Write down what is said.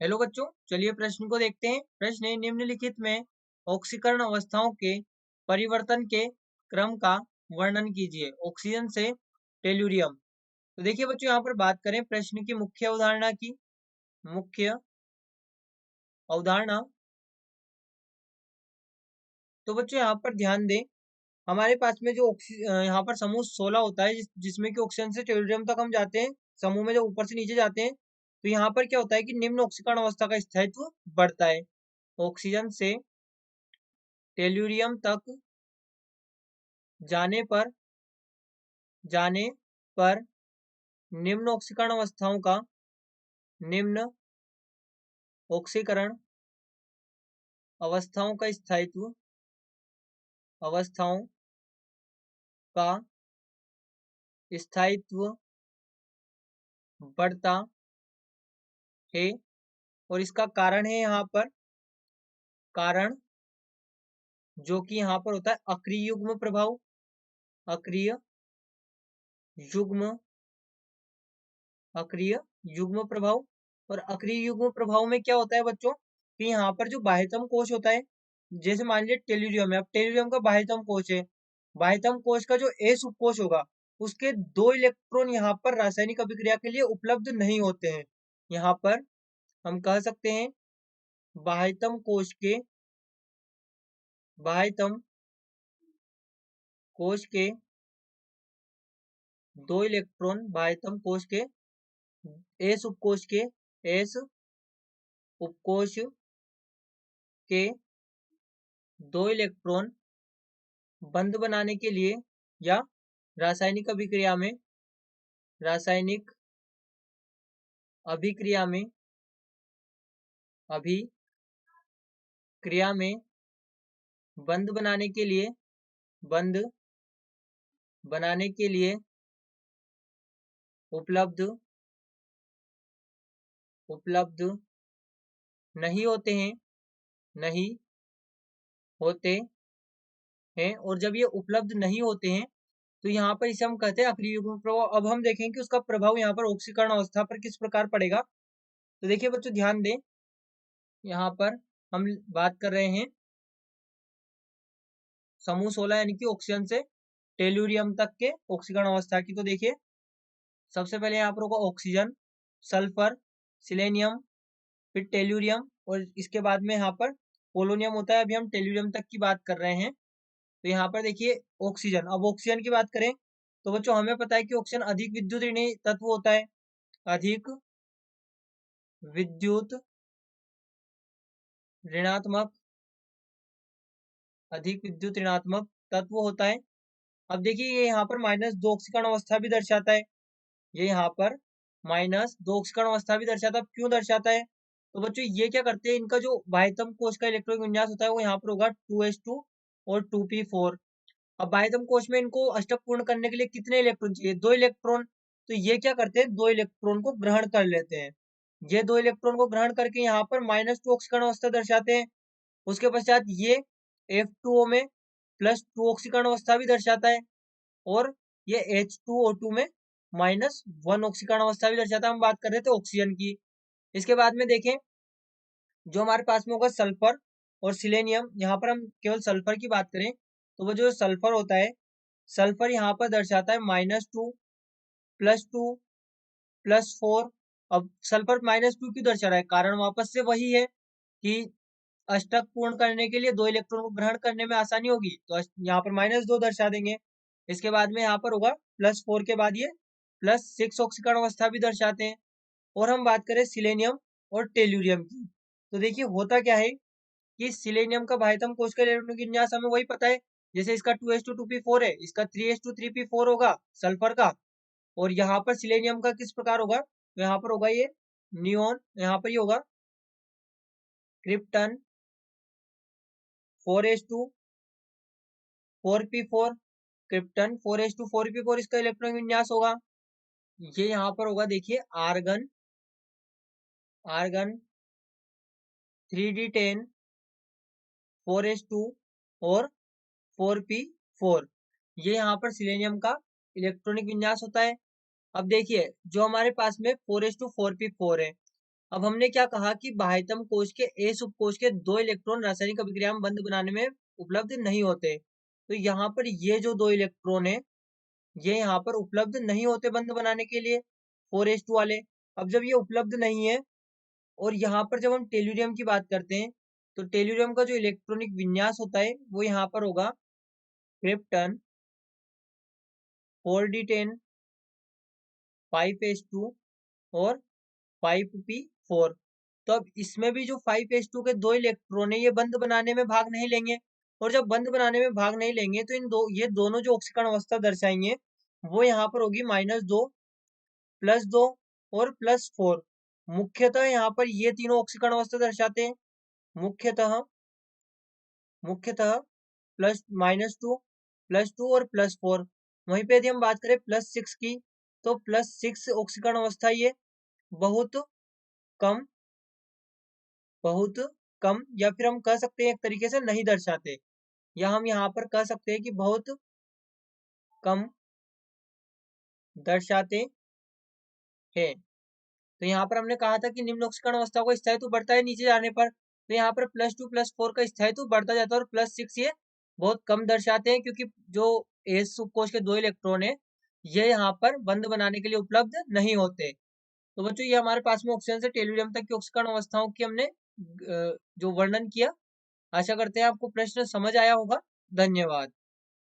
Hello बच्चों, चलिए प्रश्न को देखते हैं। प्रश्न है, निम्नलिखित में ऑक्सीकरण अवस्थाओं के परिवर्तन के क्रम का वर्णन कीजिए। ऑक्सीजन से टेल्यूरियम। तो देखिए बच्चों, यहाँ पर बात करें प्रश्न की मुख्य अवधारणा की। मुख्य अवधारणा, तो बच्चों यहाँ पर ध्यान दें, हमारे पास में जो यहाँ पर समूह 16 होता है, जिसमें कि ऑक्सीजन से टेल्यूरियम तक हम जाते हैं। समूह में जो ऊपर से नीचे जाते हैं, तो यहाँ पर क्या होता है कि निम्न ऑक्सीकरण अवस्था का स्थायित्व बढ़ता है। ऑक्सीजन से टेल्यूरियम तक जाने पर निम्न ऑक्सीकरण अवस्थाओं का स्थायित्व बढ़ता है। और इसका कारण है यहाँ पर, कारण जो कि यहाँ पर होता है अक्रिय युग्म प्रभाव। अक्रिय युग्म प्रभाव। और अक्रिय युग्म प्रभाव में क्या होता है बच्चों कि यहाँ पर जो बाह्यतम कोश होता है, जैसे मान लीजिए टेल्यूरियम है, अब टेल्यूरियम का बाह्यतम कोश है। बाह्यतम कोश का जो एस उपकोश होगा, उसके 2 इलेक्ट्रॉन यहाँ पर रासायनिक अभिक्रिया के लिए उपलब्ध नहीं होते हैं। यहाँ पर हम कह सकते हैं बाह्यतम कोश के 2 इलेक्ट्रॉन, बाह्यतम कोश के एस उपकोश के 2 इलेक्ट्रॉन बंध बनाने के लिए या रासायनिक अभिक्रिया में बंध बनाने के लिए उपलब्ध नहीं होते हैं। और जब ये उपलब्ध नहीं होते हैं, तो यहाँ पर इसे हम कहते हैं अक्रिय युग्म प्रभाव। अब हम देखें कि उसका प्रभाव यहाँ पर ऑक्सीकरण अवस्था पर किस प्रकार पड़ेगा। तो देखिए बच्चों, ध्यान दें, यहाँ पर हम बात कर रहे हैं समूह 16 यानी कि ऑक्सीजन से टेल्यूरियम तक के ऑक्सीकरण अवस्था की। तो देखिए, सबसे पहले यहाँ पर होगा ऑक्सीजन, सल्फर, सिलेनियम, फिर टेल्यूरियम, और इसके बाद में यहाँ पर पोलोनियम होता है। अभी हम टेल्यूरियम तक की बात कर रहे हैं। तो यहाँ पर देखिए ऑक्सीजन, अब ऑक्सीजन की बात करें तो बच्चों हमें पता है कि ऑक्सीजन अधिक विद्युत ऋणात्मक तत्व होता है। अधिक विद्युत ऋणात्मक तत्व होता है। अब देखिए, ये यहाँ पर -2 ऑक्सीकरण अवस्था भी दर्शाता है। ये यहाँ पर -2 ऑक्सीकरण अवस्था भी दर्शाता है। क्यों दर्शाता है? तो बच्चों ये क्या करते हैं, इनका जो बाह्यतम कोश का इलेक्ट्रॉनिक विन्यास होता है, वो यहाँ पर होगा 2s2 और 2p4। अब बाह्यतम कोश में इनको अष्टक पूर्ण करने के लिए कितने इलेक्ट्रॉन चाहिए? 2 इलेक्ट्रॉन। तो ये क्या करते हैं, 2 इलेक्ट्रॉन को ग्रहण कर लेते हैं। ये 2 इलेक्ट्रॉन को ग्रहण करके यहाँ पर -2 ऑक्सीकरण अवस्था दर्शाते हैं। उसके पश्चात ये F2O में +2 ऑक्सीकरण अवस्था भी दर्शाता है, और ये H2O2 में -1 ऑक्सीकरण अवस्था भी दर्शाता है। हम बात कर रहे थे ऑक्सीजन की। इसके बाद में देखें, जो हमारे पास में होगा सल्फर और सिलेनियम। यहाँ पर हम केवल सल्फर की बात करें तो वो जो सल्फर होता है, सल्फर यहाँ पर दर्शाता है -2 +2 +4। अब सल्फर -2 क्यों दर्शा रहा है? कारण वापस से वही है कि अष्टक पूर्ण करने के लिए 2 इलेक्ट्रॉन को ग्रहण करने में आसानी होगी, तो यहाँ पर -2 दर्शा देंगे। इसके बाद में यहाँ पर होगा +4 के बाद ये +6 ऑक्सीकरण अवस्था भी दर्शाते हैं। और हम बात करें सिलेनियम और टेल्यूरियम की, तो देखिए होता क्या है कि सिलेनियम का बाह्यतम कोश का इलेक्ट्रॉनिक विन्यास हमें वही पता है। जैसे इसका 2s2 2p4 है, इसका 3s2 3p4 होगा सल्फर का। और यहाँ पर सिलेनियम का किस प्रकार होगा? तो यहाँ पर होगा ये नियोन, यहाँ पर ये होगा krypton 4s2 4p4, krypton 4s2 4p4 इसका इलेक्ट्रॉनिक विन्यास होगा। ये यहाँ पर होगा, देखिए आर्गन 3d10 4s2 और 4p4। ये यहाँ पर सिलेनियम का इलेक्ट्रॉनिक विन्यास होता है। अब देखिए, जो हमारे पास में 4s2 4p4 है, अब हमने क्या कहा कि बाह्यतम कोश के ए उपकोश के 2 इलेक्ट्रॉन रासायनिक अभिक्रिया में बंध बनाने में उपलब्ध नहीं होते। तो यहाँ पर ये जो 2 इलेक्ट्रॉन है ये यहाँ पर उपलब्ध नहीं होते बंध बनाने के लिए 4s2 वाले। अब जब ये उपलब्ध नहीं है और यहाँ पर जब हम टेल्यूरियम की बात करते हैं तो टेल्यूरियम का जो इलेक्ट्रॉनिक विन्यास होता है वो यहाँ पर होगा क्रिप्टन 4d10 5s2 और 5p4। तो अब इसमें भी जो 5s2 के 2 इलेक्ट्रॉन है ये बंध बनाने में भाग नहीं लेंगे, और जब बंध बनाने में भाग नहीं लेंगे तो ये दोनों जो ऑक्सीकरण अवस्था दर्शाएंगे वो यहाँ पर होगी -2 +2 और +4। मुख्यतः यहाँ पर ये तीनों ऑक्सीकरण अवस्था दर्शाते हैं, मुख्यतः -2 +2 और +4। वहीं पे यदि हम बात करें +6 की तो +6 ऑक्सीकरण अवस्था ये बहुत कम या फिर हम कह सकते हैं एक तरीके से नहीं दर्शाते, या हम यहाँ पर कह सकते हैं कि बहुत कम दर्शाते हैं। तो यहाँ पर हमने कहा था कि निम्न ऑक्सीकरण अवस्था को स्थायित्व बढ़ता है नीचे जाने पर, तो यहाँ पर +2 +4 का स्थायित्व बढ़ता जाता है और +6 ये बहुत कम दर्शाते हैं, क्योंकि जो एस उपकोश के 2 इलेक्ट्रॉन है ये यहाँ पर बंध बनाने के लिए उपलब्ध नहीं होते। तो बच्चों ये हमारे पास में ऑक्सीजन से टेल्यूरियम तक की ऑक्सीकरण अवस्थाओं की हमने जो वर्णन किया। आशा करते हैं आपको प्रश्न समझ आया होगा। धन्यवाद।